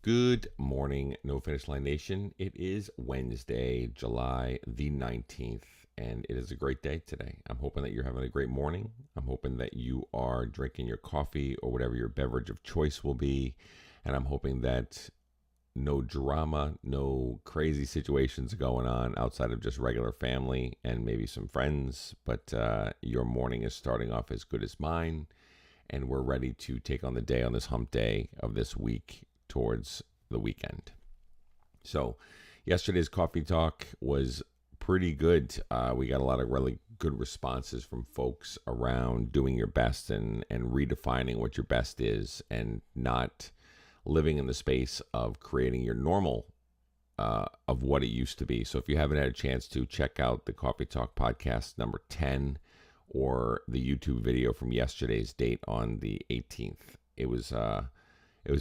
Good morning, No Finish Line Nation. It is Wednesday, July the 19th, and it is a great day today. I'm hoping that you're having a great morning. I'm hoping that you are drinking your coffee or whatever your beverage of choice will be. And I'm hoping that no drama, no crazy situations going on outside of just regular family and maybe some friends, but your morning is starting off as good as mine, and we're ready to take on the day on this hump day of this week towards the weekend. So, yesterday's coffee talk was pretty good. We got a lot of really good responses from folks around doing your best and redefining what your best is and not living in the space of creating your normal of what it used to be. So, if you haven't had a chance to check out the Coffee Talk podcast number 10 or the YouTube video from yesterday's date on the 18th, it was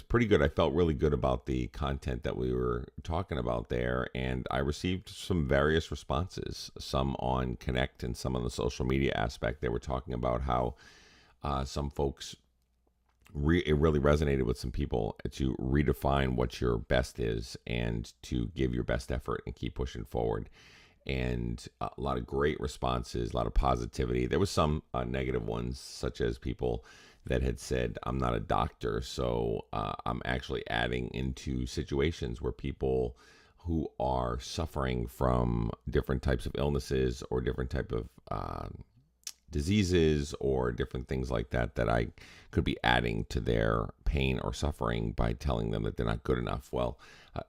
pretty good. I felt really good about the content that we were talking about there, and I received some various responses, some on Connect and some on the social media aspect. They were talking about how some folks, it really resonated with some people to redefine what your best is and to give your best effort and keep pushing forward. And a lot of great responses, a lot of positivity. There was some negative ones, such as people that had said, I'm not a doctor, so I'm actually adding into situations where people who are suffering from different types of illnesses or different type of diseases or different things like that, that I could be adding to their pain or suffering by telling them that they're not good enough. Well,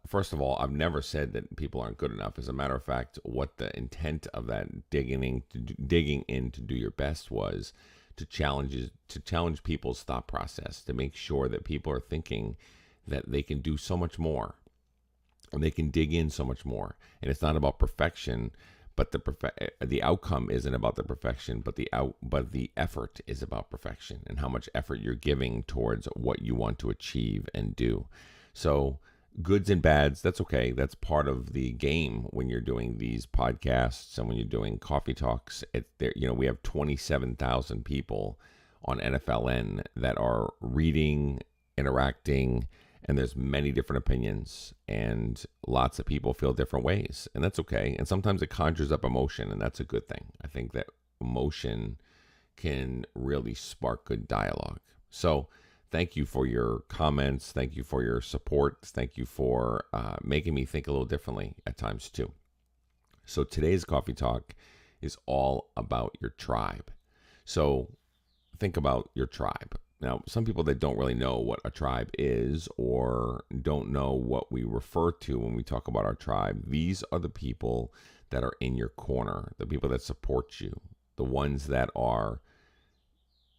first of all, I've never said that people aren't good enough. As a matter of fact, what the intent of that digging in to do your best was to challenge people's thought process, to make sure that people are thinking that they can do so much more and they can dig in so much more. And it's not about perfection, but the outcome isn't about the perfection, but the effort is about perfection and how much effort you're giving towards what you want to achieve and do. So goods and bads, that's okay. That's part of the game when you're doing these podcasts and when you're doing coffee talks. We have 27,000 people on NFLN that are reading, interacting, and there's many different opinions, and lots of people feel different ways, and that's okay. And sometimes it conjures up emotion, and that's a good thing. I think that emotion can really spark good dialogue. So thank you for your comments. Thank you for your support. Thank you for making me think a little differently at times too. So today's coffee talk is all about your tribe. So think about your tribe. Now, some people that don't really know what a tribe is or don't know what we refer to when we talk about our tribe, these are the people that are in your corner, the people that support you, the ones that are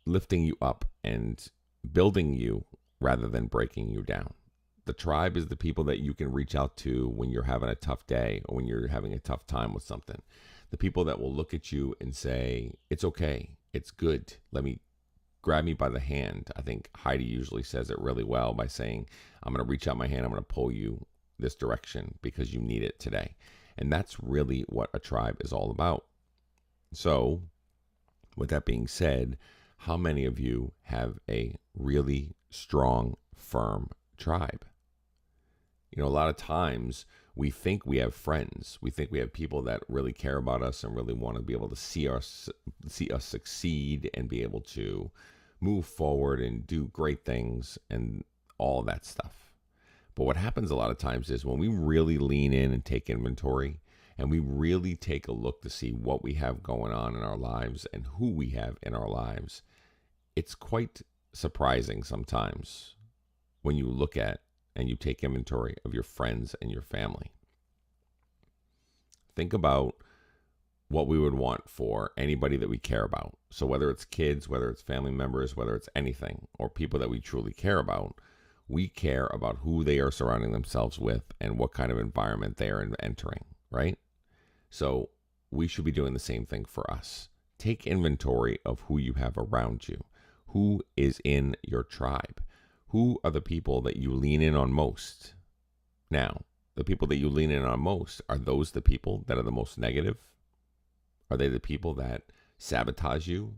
lifting you up and building you rather than breaking you down. The tribe is the people that you can reach out to when you're having a tough day or when you're having a tough time with something. The people that will look at you and say, it's okay, it's good, grab me by the hand. I think Heidi usually says it really well by saying, I'm going to reach out my hand, I'm going to pull you this direction because you need it today. And that's really what a tribe is all about. So, with that being said, how many of you have a really strong, firm tribe? A lot of times we think we have friends. We think we have people that really care about us and really want to be able to see us succeed and be able to move forward and do great things and all that stuff. But what happens a lot of times is when we really lean in and take inventory and we really take a look to see what we have going on in our lives and who we have in our lives, it's quite surprising sometimes when you look at and you take inventory of your friends and your family. Think about what we would want for anybody that we care about. So whether it's kids, whether it's family members, whether it's anything, or people that we truly care about, we care about who they are surrounding themselves with and what kind of environment they are entering, right? So we should be doing the same thing for us. Take inventory of who you have around you. Who is in your tribe? Who are the people that you lean in on most? Now, the people that you lean in on most, are those the people that are the most negative? Are they the people that sabotage you?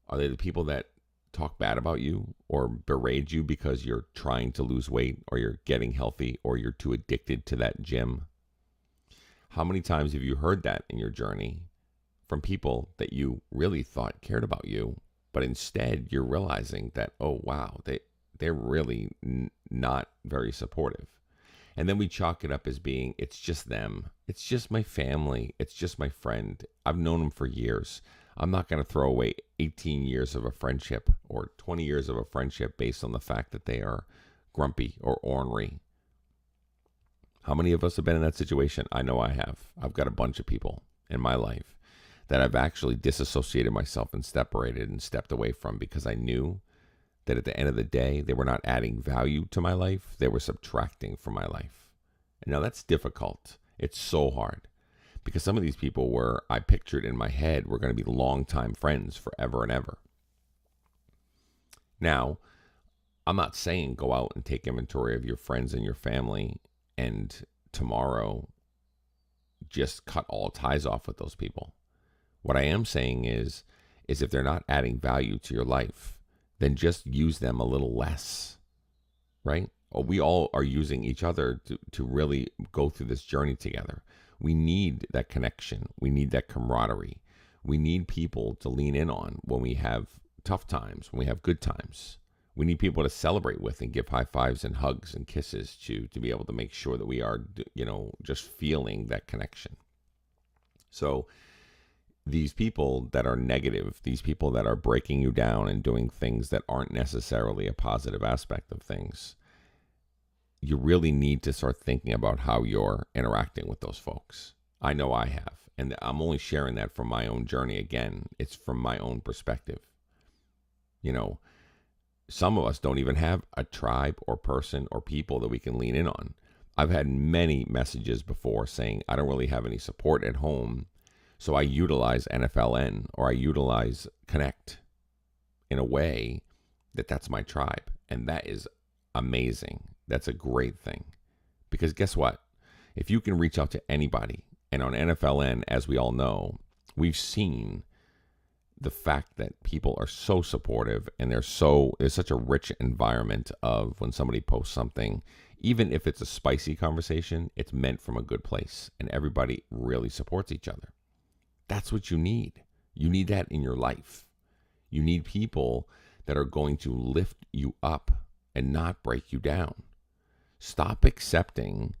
Are they the people that talk bad about you or berate you because you're trying to lose weight or you're getting healthy or you're too addicted to that gym? How many times have you heard that in your journey from people that you really thought cared about you, but instead you're realizing that, oh, wow, they're really not very supportive. And then we chalk it up as being, it's just them. It's just my family. It's just my friend. I've known them for years. I'm not going to throw away 18 years of a friendship or 20 years of a friendship based on the fact that they are grumpy or ornery. How many of us have been in that situation? I know I have. I've got a bunch of people in my life that I've actually disassociated myself and separated and stepped away from because I knew that at the end of the day, they were not adding value to my life. They were subtracting from my life. And now that's difficult. It's so hard because some of these people were, I pictured in my head, were going to be longtime friends forever and ever. Now, I'm not saying go out and take inventory of your friends and your family and tomorrow just cut all ties off with those people. What I am saying is if they're not adding value to your life, then just use them a little less, right? We all are using each other to really go through this journey together. We need that connection. We need that camaraderie. We need people to lean in on when we have tough times, when we have good times. We need people to celebrate with and give high fives and hugs and kisses to be able to make sure that we are, just feeling that connection. So these people that are negative, these people that are breaking you down and doing things that aren't necessarily a positive aspect of things, you really need to start thinking about how you're interacting with those folks. I know I have, and I'm only sharing that from my own journey. Again, it's from my own perspective. Some of us don't even have a tribe or person or people that we can lean in on. I've had many messages before saying I don't really have any support at home, so I utilize NFLN or I utilize Connect in a way that's my tribe. And that is amazing. That's a great thing. Because guess what? If you can reach out to anybody, and on NFLN, as we all know, we've seen the fact that people are so supportive and there's such a rich environment of when somebody posts something, even if it's a spicy conversation, it's meant from a good place and everybody really supports each other. That's what you need. You need that in your life. You need people that are going to lift you up and not break you down. Stop accepting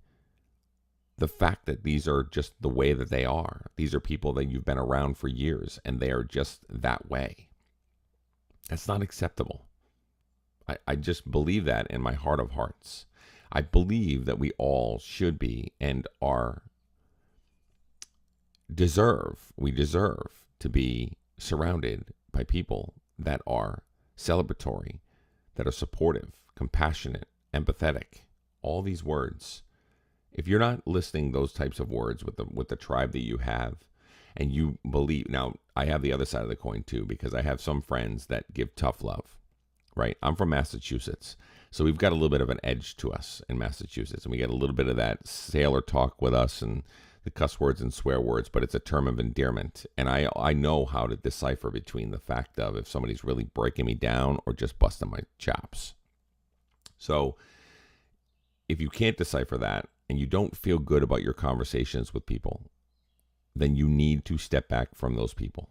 the fact that these are just the way that they are. These are people that you've been around for years and they are just that way. That's not acceptable. I just believe that in my heart of hearts. I believe that we all should be and we deserve to be surrounded by people that are celebratory, that are supportive, compassionate, empathetic, all these words. If you're not listing those types of words with the tribe that you have, and you believe, now I have the other side of the coin too, because I have some friends that give tough love, right? I'm from Massachusetts, so we've got a little bit of an edge to us in Massachusetts, and we get a little bit of that sailor talk with us and the cuss words and swear words, but it's a term of endearment, and I know how to decipher between the fact of if somebody's really breaking me down or just busting my chops. So if you can't decipher that, and you don't feel good about your conversations with people, then you need to step back from those people.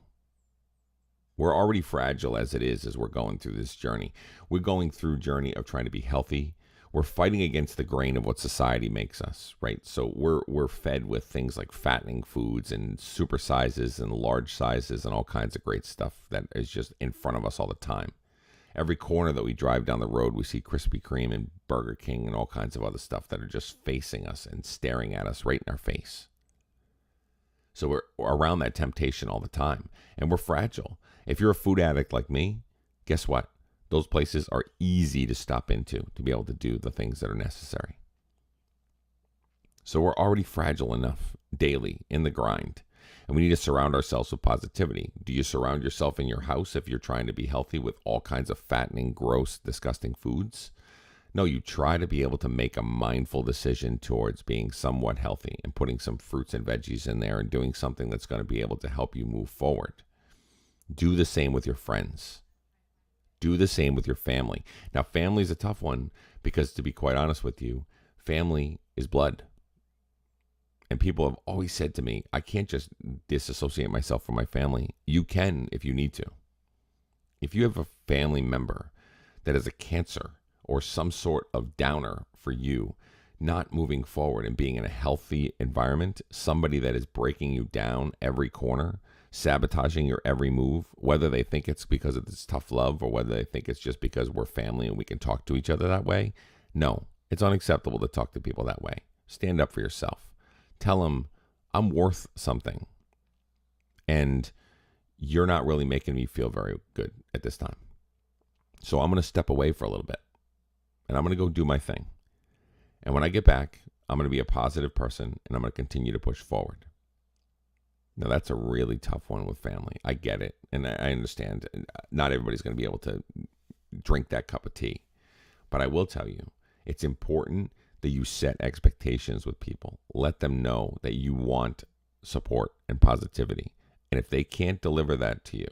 We're already fragile as it is as we're going through this journey. We're going through a journey of trying to be healthy. We're fighting against the grain of what society makes us, right? So we're fed with things like fattening foods and super sizes and large sizes and all kinds of great stuff that is just in front of us all the time. Every corner that we drive down the road, we see Krispy Kreme and Burger King and all kinds of other stuff that are just facing us and staring at us right in our face. So we're around that temptation all the time, and we're fragile. If you're a food addict like me, guess what? Those places are easy to stop into to be able to do the things that are necessary. So we're already fragile enough daily in the grind. And we need to surround ourselves with positivity. Do you surround yourself in your house if you're trying to be healthy with all kinds of fattening, gross, disgusting foods? No, you try to be able to make a mindful decision towards being somewhat healthy and putting some fruits and veggies in there and doing something that's going to be able to help you move forward. Do the same with your friends. Do the same with your family. Now, family is a tough one because, to be quite honest with you, family is blood. And people have always said to me, I can't just disassociate myself from my family. You can if you need to. If you have a family member that has a cancer or some sort of downer for you, not moving forward and being in a healthy environment, somebody that is breaking you down every corner, sabotaging your every move, whether they think it's because of this tough love or whether they think it's just because we're family and we can talk to each other that way, no, it's unacceptable to talk to people that way. Stand up for yourself. Tell them, I'm worth something. And you're not really making me feel very good at this time. So I'm going to step away for a little bit. And I'm going to go do my thing. And when I get back, I'm going to be a positive person and I'm going to continue to push forward. Now, that's a really tough one with family. I get it. And I understand. Not everybody's going to be able to drink that cup of tea. But I will tell you, it's important that you set expectations with people. Let them know that you want support and positivity. And if they can't deliver that to you,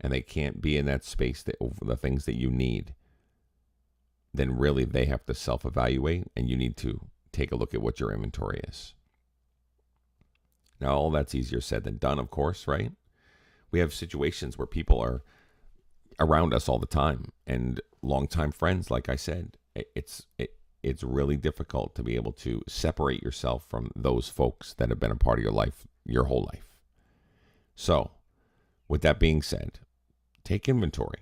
and they can't be in that space over the things that you need, then really they have to self-evaluate, and you need to take a look at what your inventory is. Now, all that's easier said than done, of course, right? We have situations where people are around us all the time, and longtime friends, like I said, it's really difficult to be able to separate yourself from those folks that have been a part of your life your whole life. So, with that being said, take inventory.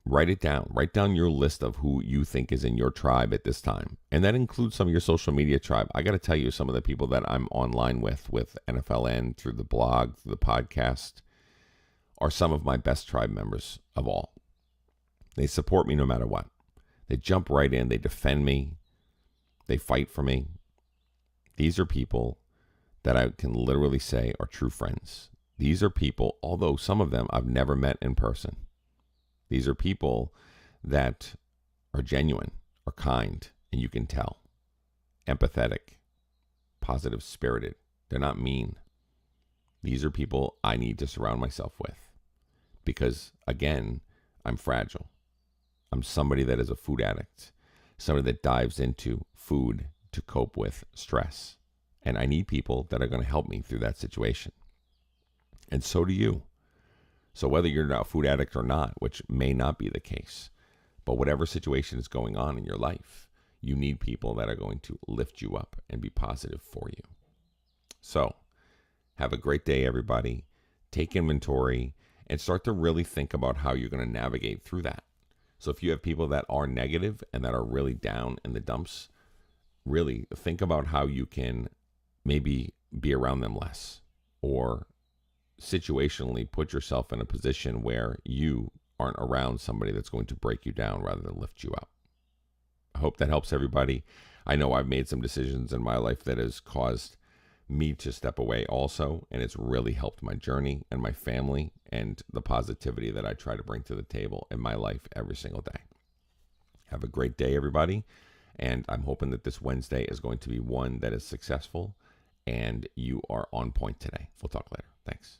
Write it down. Write down your list of who you think is in your tribe at this time. And that includes some of your social media tribe. I got to tell you, some of the people that I'm online with NFLN, through the blog, through the podcast, are some of my best tribe members of all. They support me no matter what. They jump right in. They defend me. They fight for me. These are people that I can literally say are true friends. These are people, although some of them I've never met in person. These are people that are genuine, are kind, and you can tell. Empathetic, positive spirited. They're not mean. These are people I need to surround myself with. Because, again, I'm fragile. I'm somebody that is a food addict. Somebody that dives into food to cope with stress. And I need people that are going to help me through that situation. And so do you. So whether you're a food addict or not, which may not be the case, but whatever situation is going on in your life, you need people that are going to lift you up and be positive for you. So have a great day, everybody. Take inventory and start to really think about how you're going to navigate through that. So if you have people that are negative and that are really down in the dumps, really think about how you can maybe be around them less, or situationally put yourself in a position where you aren't around somebody that's going to break you down rather than lift you up. I hope that helps everybody. I know I've made some decisions in my life that has caused me to step away also, and it's really helped my journey and my family and the positivity that I try to bring to the table in my life every single day. Have a great day, everybody, and I'm hoping that this Wednesday is going to be one that is successful and you are on point today. We'll talk later. Thanks.